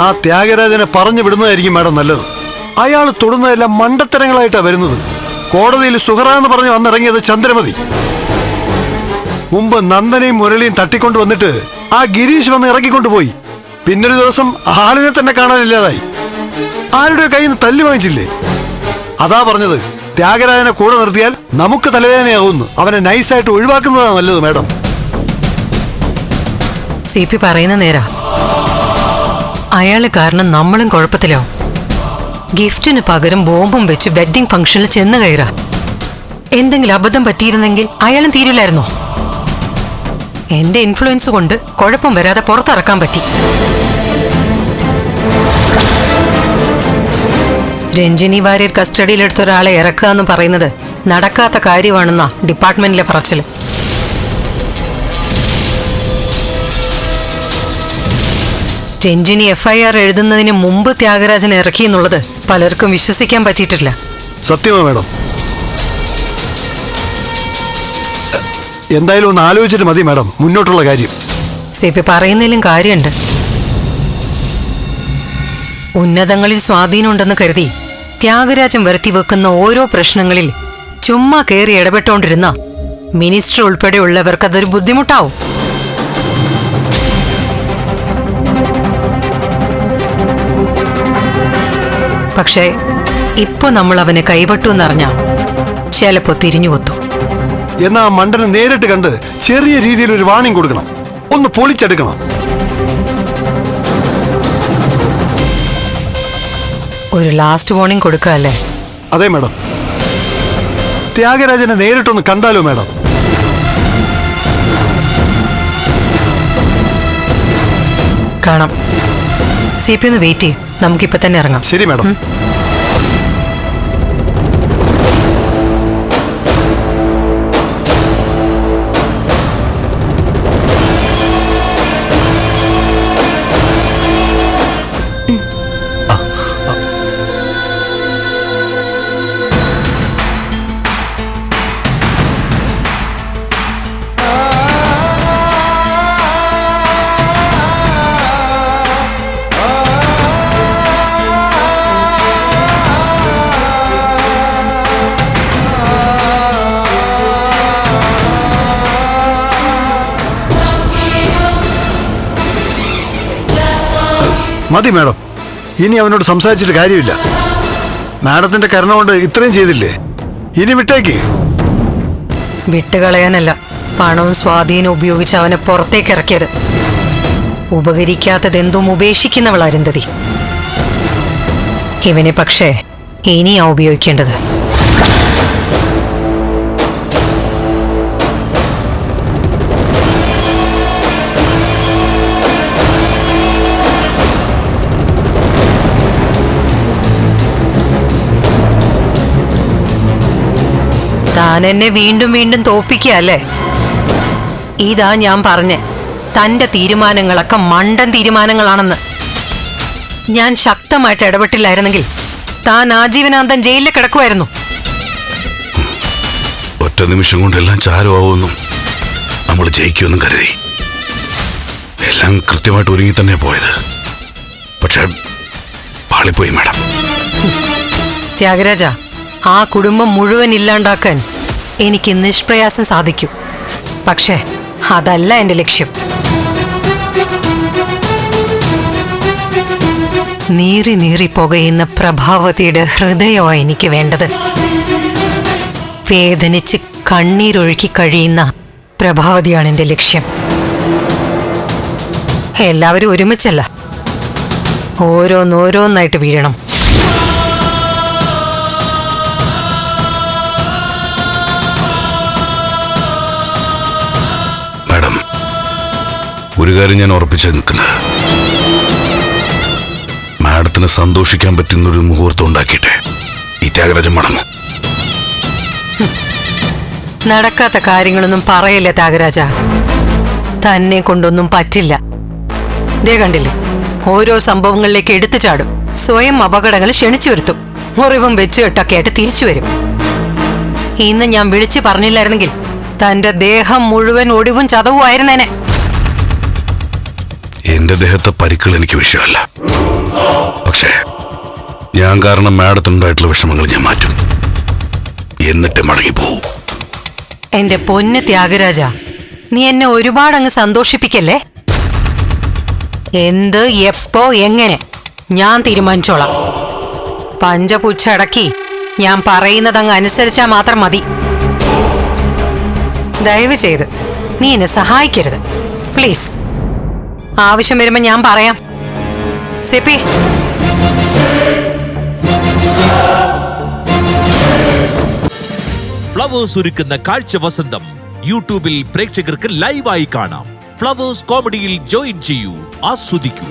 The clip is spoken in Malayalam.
ആ ത്യാഗരാജനെ പറഞ്ഞു വിടുന്നതായിരിക്കും മാഡം നല്ലത്. അയാൾ തൊടുന്നതെല്ലാം മണ്ടത്തരങ്ങളായിട്ടാണ് വരുന്നത്. കോടതിയിൽ സുഹറ എന്ന് പറഞ്ഞ് വന്നിറങ്ങിയത് ചന്ദ്രമതി. മുമ്പ് നന്ദനെയും മുരളിയും തട്ടിക്കൊണ്ടു വന്നിട്ട് ആ ഗിരീഷ് വന്ന് ഇറക്കിക്കൊണ്ടുപോയി. പിന്നൊരു ദിവസം ആളിനെ തന്നെ കാണാനില്ലാതായി. ആരുടെ കയ്യിൽ നിന്ന് തല്ലി വാങ്ങിച്ചില്ലേ? അതാ പറഞ്ഞത്, ത്യാഗരാജനെ കൂടെ നിർത്തിയാൽ നമുക്ക് തലവേദനയാവുന്നു. അവനെ നൈസായിട്ട് ഒഴിവാക്കുന്നതാണ് നല്ലത് മാഡം. CP പറയുന്ന നേരാ. അയാള് കാരണം നമ്മളും കുഴപ്പത്തിലാവും. ഗിഫ്റ്റിന് പകരം ബോംബും വെച്ച് വെഡിങ് ഫംഗ്ഷനിൽ ചെന്ന് കയറാ. എന്തെങ്കിലും അബദ്ധം പറ്റിയിരുന്നെങ്കിൽ അയാളും തീരില്ലായിരുന്നോ? എന്റെ ഇൻഫ്ലുവൻസ് കൊണ്ട് കുഴപ്പം വരാതെ പുറത്തിറക്കാൻ പറ്റി. രഞ്ജിനി വാര്യർ കസ്റ്റഡിയിലെടുത്ത ഒരാളെ ഇറക്കുക എന്ന് പറയുന്നത് നടക്കാത്ത കാര്യമാണെന്നാ ഡിപ്പാർട്ട്മെന്റിലെ പറച്ചില്. രഞ്ജിനി FIR എഴുതുന്നതിന് മുമ്പ് ത്യാഗരാജനെ ഇറക്കി എന്നുള്ളത് പലർക്കും വിശ്വസിക്കാൻ പറ്റിയിട്ടില്ല. സത്യമാ മാഡം. എന്തായാലും ഒന്ന് ആലോചിച്ചിട്ട് മതി മാഡം മുന്നോട്ടുള്ള കാര്യം. CP പറയുന്നതിലും കാര്യമുണ്ട്. ഉന്നതങ്ങളിൽ സ്വാധീനമുണ്ടെന്ന് കരുതി ത്യാഗരാജൻ വരുത്തി വെക്കുന്ന ഓരോ പ്രശ്നങ്ങളിൽ ചുമ്മാ കയറി ഇടപെട്ടോണ്ടിരുന്ന മിനിസ്റ്റർ ഉൾപ്പെടെയുള്ളവർക്ക് അതൊരു ബുദ്ധിമുട്ടാവും. പക്ഷേ ഇപ്പൊ നമ്മൾ അവനെ കൈവട്ടു എന്നറിഞ്ഞാ ചിലപ്പോ തിരിഞ്ഞുകൊത്തു. എന്നാ മണ്ടനെ നേരിട്ട് കണ്ട് ചെറിയ രീതിയിൽ ഒരു വാണിംഗ് കൊടുക്കണം. ഒന്ന് പൊളിച്ചെടുക്കണം. ഒരു ലാസ്റ്റ് വാർണിംഗ് കൊടുക്കല്ലേ? അതെ മാഡം. ത്യാഗരാജനെ നേരിട്ടൊന്ന് കണ്ടാലോ മാഡം? കാണാം. CP ഒന്ന് വെയിറ്റ് ചെയ്യും. നമുക്കിപ്പോ തന്നെ ഇറങ്ങാം. ശരി മാഡം. മതി മാഡം. ഇനി അവനോട് സംസാരിച്ചിട്ട് കാര്യമില്ല. മാഡത്തിന്റെ കരുണ കൊണ്ട് ഇത്രയും ചെയ്തില്ലേ, ഇനി വിട്ടേക്ക്. വിട്ടുകളയാനല്ല, പണവും സ്വാധീനവും ഉപയോഗിച്ച് അവനെ പുറത്തേക്ക് ഇറക്കിയത്. ഉപകരിക്കാത്തതെന്തും ഉപേക്ഷിക്കുന്നവൾ അരുന്ധതി. ഇവനെ പക്ഷേ ഇനിയാ ഉപയോഗിക്കേണ്ടത്. താൻ എന്നെ വീണ്ടും വീണ്ടും തോപ്പിക്കുകയല്ലേ? ഇതാ ഞാൻ പറഞ്ഞേ, തന്റെ തീരുമാനങ്ങളൊക്കെ മണ്ടൻ തീരുമാനങ്ങളാണെന്ന്. ഞാൻ ശക്തമായിട്ട് ഇടപെട്ടില്ലായിരുന്നെങ്കിൽ താൻ ആജീവനാന്തം ജയിലിൽ കിടക്കുമായിരുന്നു. ഒറ്റ നിമിഷം കൊണ്ട് എല്ലാം ചാരമാവുമെന്നും നമ്മൾ ജയിക്കുമെന്നും കരുതി എല്ലാം കൃത്യമായിട്ട് ഒരുങ്ങി തന്നെ പോയത്. പക്ഷെ പാളിപ്പോയി മാഡം. ത്യാഗരാജ, ആ കുടുംബം മുഴുവൻ ഇല്ലാണ്ടാക്കാൻ എനിക്ക് നിഷ്പ്രയാസം സാധിക്കും. പക്ഷേ അതല്ല എന്റെ ലക്ഷ്യം. നീറി നീറി പുകയുന്ന പ്രഭാവതിയുടെ ഹൃദയമാണ് എനിക്ക് വേണ്ടത്. വേദനിച്ച് കണ്ണീരൊഴുക്കി കഴിയുന്ന പ്രഭാവതിയാണ് എന്റെ ലക്ഷ്യം. എല്ലാവരും ഒരുമിച്ചല്ല, ഓരോന്നോരോന്നായിട്ട് വീഴണം. ഒരു കാര്യം ഞാൻ ഉറപ്പിച്ചു നിൽക്കുന്നത്, മാഡത്തിന് സന്തോഷിക്കാൻ പറ്റുന്നൊരു മുഹൂർത്തം ഉണ്ടാക്കിയിട്ടെ ഈ ത്യാഗരാജൻ മടങ്ങും. നടക്കാത്ത കാര്യങ്ങളൊന്നും പറയില്ല ത്യാഗരാജ. തന്നെ കൊണ്ടൊന്നും പറ്റില്ല. ദേ കണ്ടില്ലേ, ഓരോ സംഭവങ്ങളിലേക്ക് എടുത്തു ചാടും. സ്വയം അപകടങ്ങൾ ക്ഷണിച്ചു വരുത്തും. മുറിവും വെച്ചുകെട്ടൊക്കെ ആയിട്ട് തിരിച്ചു വരും. ഇന്ന് ഞാൻ വിളിച്ചു പറഞ്ഞില്ലായിരുന്നെങ്കിൽ തന്റെ ദേഹം മുഴുവൻ ഒടിവും ചതവുമായിരുന്നേനെ. എന്റെ ദേഹത്തെ പരിക്കുകൾ എനിക്ക് വിഷയമല്ല. പക്ഷേ ഞാൻ കാരണം മാഡത്തിനുണ്ടായിട്ടുള്ള വിഷമങ്ങൾ ഞാൻ മാറ്റും, എന്നിട്ട് മടങ്ങിപ്പോവും. എന്റെ പൊന്ന് ത്യാഗരാജ, നീ എന്നെ ഒരുപാട് അങ്ങ് സന്തോഷിപ്പിക്കല്ലേ. എന്ത്, എപ്പോ, എങ്ങനെ ഞാൻ തീരുമാനിച്ചോളാം. പഞ്ചപുച്ഛടക്കി ഞാൻ പറയുന്നതങ്ങ് അനുസരിച്ചാ മാത്രം മതി. ദയവ് ചെയ്ത് നീ എന്നെ സഹായിക്കരുത് പ്ലീസ്. ആവശ്യം വരുമ്പോ ഞാൻ പറയാം. സിപ്പി, ഫ്ലവേഴ്സ് ഒരുക്കുന്ന കാഴ്ച വസന്തം യൂട്യൂബിൽ പ്രേക്ഷകർക്ക് ലൈവായി കാണാം. ഫ്ലവേഴ്സ് കോമഡിയിൽ ജോയിൻ ചെയ്യൂ, ആസ്വദിക്കൂ.